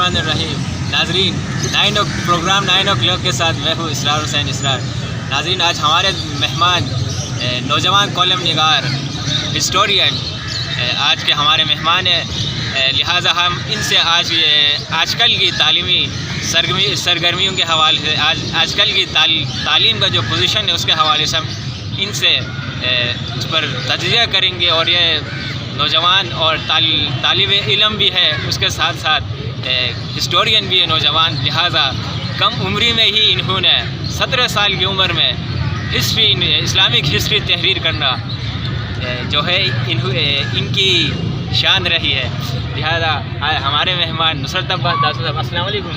बिस्मिल्लाहिर्रहमानिर्रहीम। नाजरीन, programme 9 o'clock के साथ मैं हूँ इसरार हुसैन इसरार। नाजरीन, आज हमारे मेहमान नौजवान कॉलम निगार हिस्टोरियन आज के हमारे मेहमान हैं। लिहाजा हम इनसे आजकल की तालीमी सरगर्मियों के हवाले से आजकल की तालीम का जो पोजीशन है उसके हवाले से हम इनसे उस पर तजज़िया करेंगे। और ये नौजवान और तालिब इल्म भी है, उसके साथ साथ हिस्टोरियन भी है नौजवान। लिहाजा कम उम्री में ही इन्होंने 17 साल की उम्र में इस्लामिक हिस्ट्री तहरीर करना जो है इनकी शान रही है। लिहाजा हमारे मेहमान नुसरत अब्बास दासू साहब, अस्सलाम वालेकुम।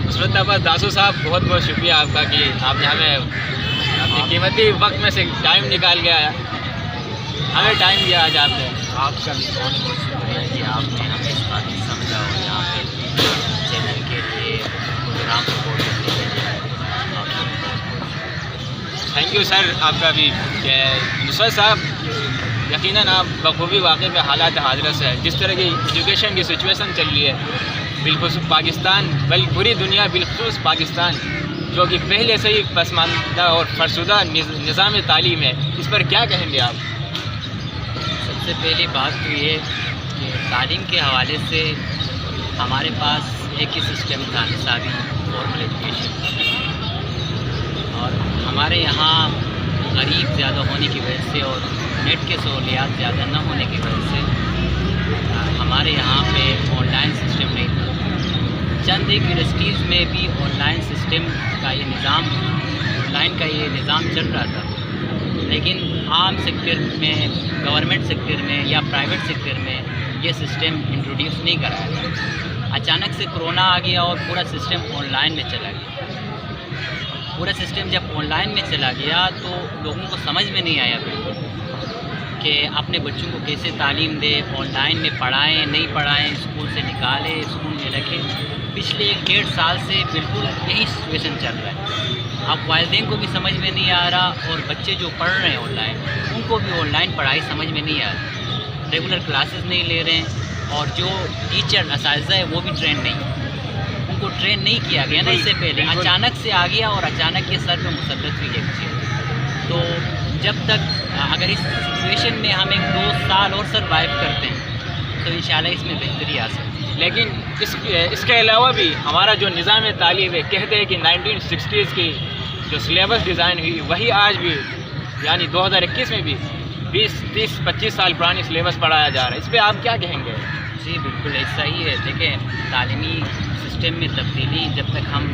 नुसरत अब्बास दासू साहब, बहुत बहुत शुक्रिया आपका कि आपने हमें अपने कीमती वक्त में से टाइम निकाल के आया, हमें टाइम दिया आज आपने। आपका भी बहुत बहुत शुक्रिया कि आपने हमें इस बात को समझा और यहाँ पे चैनल के लिए प्रोग्राम सपोर्ट करने के लिए थैंक यू सर आपका भी। नुसरत साहब, यकीनन आप बखूबी वाक़ई में हालात हाज़िर से है, जिस तरह की एजुकेशन की सिचुएशन चल रही है बिल्कुल पाकिस्तान, बल्कि पूरी दुनिया, बिलखुसूस पाकिस्तान जो कि पहले से ही पसमानदा और फरसुदा निज़ाम तालीम है, इस पर क्या कहेंगे आप? सबसे पहली बात तो ये कि तालीम के हवाले से हमारे पास एक ही सिस्टम था, निसाबी फॉर्मल एजुकेशन। और हमारे यहाँ गरीब ज़्यादा होने की वजह से और नेट के सहूलियात ज़्यादा न होने की वजह से हमारे यहाँ पे ऑनलाइन सिस्टम नहीं था। चंद एक यूनिवर्सिटीज़ में भी ऑनलाइन सिस्टम का ये निज़ाम, ऑनलाइन का ये निज़ाम चल रहा था, लेकिन आम सेक्टर में, गवर्नमेंट सेक्टर में या प्राइवेट सेक्टर में ये सिस्टम इंट्रोड्यूस नहीं कराया था। अचानक से कोरोना आ गया और पूरा सिस्टम ऑनलाइन में चला गया। पूरा सिस्टम जब ऑनलाइन में चला गया तो लोगों को समझ में नहीं आया बिल्कुल कि अपने बच्चों को कैसे तालीम दे, ऑनलाइन में पढ़ाएं नहीं पढ़ाएं, स्कूल से निकालें स्कूल में रखें। पिछले 1-1.5 साल से बिल्कुल यही सिचुएशन चल रहा है। अब वालिदैन को भी समझ में नहीं आ रहा और बच्चे जो पढ़ रहे हैं ऑनलाइन, उनको भी ऑनलाइन पढ़ाई समझ में नहीं आ रही। रेगुलर क्लासेस नहीं ले रहे हैं और जो टीचर असातिज़ा है वो भी ट्रेन नहीं, उनको ट्रेन नहीं किया गया ना इससे पहले। अचानक से आ गया और अचानक के सर पे मुसल्लत हुई एक चीज़। तो जब तक अगर इस सिचुएशन में हम 1-2 साल और सर्वाइव करते हैं तो इंशाल्लाह इसमें बेहतरी आ सकती है। लेकिन इसके अलावा भी हमारा जो निज़ाम तालीम है, कहते हैं कि 1960s की जो सिलेबस डिज़ाइन हुई वही आज भी यानी 2021 में भी 20-30-25 साल पुरानी सिलेबस पढ़ाया जा रहा है। इस पर आप क्या कहेंगे? जी बिल्कुल ऐसा ही है। देखें, तालीमी सिस्टम में तब्दीली जब तक हम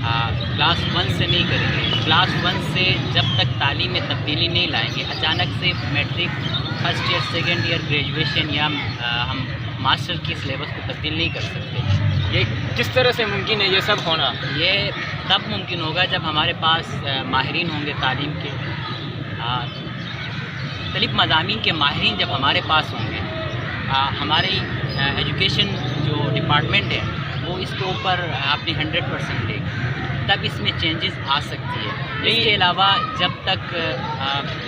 क्लास 1 से नहीं करेंगे, क्लास 1 से जब तक तालीम में तब्दीली नहीं लाएंगे, अचानक से matric, first year, second year, graduation या हम मास्टर की सिलेबस को तब्दील नहीं कर सकते। ये किस तरह से मुमकिन है ये सब होना? ये तब मुमकिन होगा जब हमारे पास माहिरीन होंगे तालीम के, मुख्तलिफ़ मज़ामीन के माहिरीन जब हमारे पास होंगे। हमारी एजुकेशन जो डिपार्टमेंट है वो इसके ऊपर अपनी 100% देगी, तब इसमें चेंजेस आ सकती है। इसके अलावा जब तक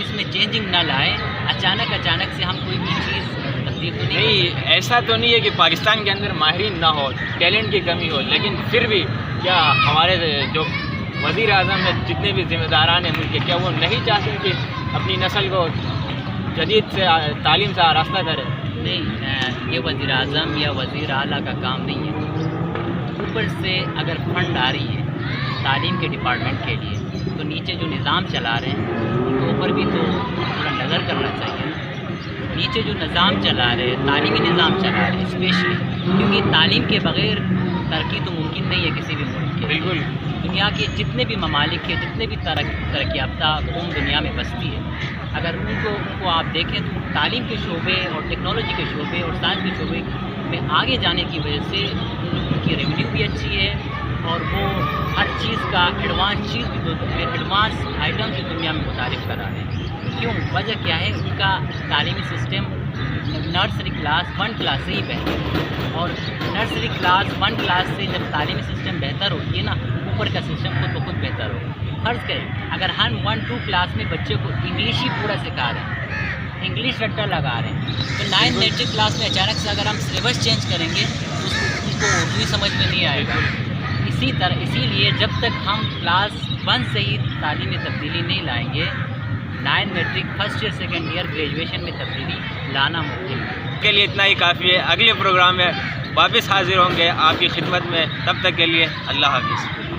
इसमें चेंजिंग ना लाए, अचानक से हम कोई भी चीज़ तब्दील तो नहीं। ऐसा तो नहीं है कि पाकिस्तान के अंदर माहिरीन ना हो, टैलेंट की कमी हो, लेकिन फिर भी क्या हमारे जो वज़ीर आज़म है, जितने भी ज़िम्मेदारान हैं मुल्क के, क्या वो नहीं चाहते कि अपनी नस्ल को जदीद से तालीम से आरास्ता करें? नहीं, ये वज़ीर आज़म या वज़ीर आला का काम नहीं है। ऊपर से अगर फंड आ रही है तालीम के डिपार्टमेंट के लिए, तो नीचे जो निज़ाम चला रहे हैं उनके ऊपर भी तो थोड़ा नज़र करना चाहिए ना। नीचे जो निज़ाम चला रहे हैं, तालीमी निज़ाम चला रहे हैं स्पेशली, क्योंकि तालीम के बग़ैर तरक्की तो मुमकिन नहीं है किसी भी मुल्क के। बिल्कुल, दुनिया के जितने भी ममालिक हैं, जितने भी तरक्की याफ्ता कौम दुनिया में बसती है, अगर उनको आप देखें तो तालीम के शोबे और टेक्नोलॉजी के शोबे और साइंस के शोबे में आगे जाने की वजह से उनकी रेवेन्यू भी अच्छी है और वो हर चीज़ का एडवांस आइटम की दुनिया में मुतारिफ करा रहे हैं। क्यों? वजह क्या है? उनका तालीमी सिस्टम नर्सरी क्लास 1 क्लास से ही बेहतर है। और नर्सरी क्लास 1 क्लास से जब तालीमी सिस्टम बेहतर होती है ना, ऊपर का सिस्टम खुद ब खुद बेहतर होगा। फ़र्ज़ करें अगर हम 1-2 क्लास में बच्चे को इंग्लिश ही पूरा सिखा रहे हैं, इंग्लिश रट्टा लगा रहे हैं, तो 9th 10th क्लास में अचानक से अगर हम सिलेबस चेंज करेंगे तो उनको بھی سمجھ میں نہیں آئے گا. اسی لیے جب تک ہم کلاس 1 سے ہی تعلیمی تبدیلی نہیں لائیں گے 9 matric first year second year graduation میں تبدیلی لانا ممکن ہے. کے لیے اتنا ہی کافی ہے. اگلے پروگرام میں واپس حاضر ہوں گے آپ کی خدمت میں. تب تک کے لیے اللہ حافظ.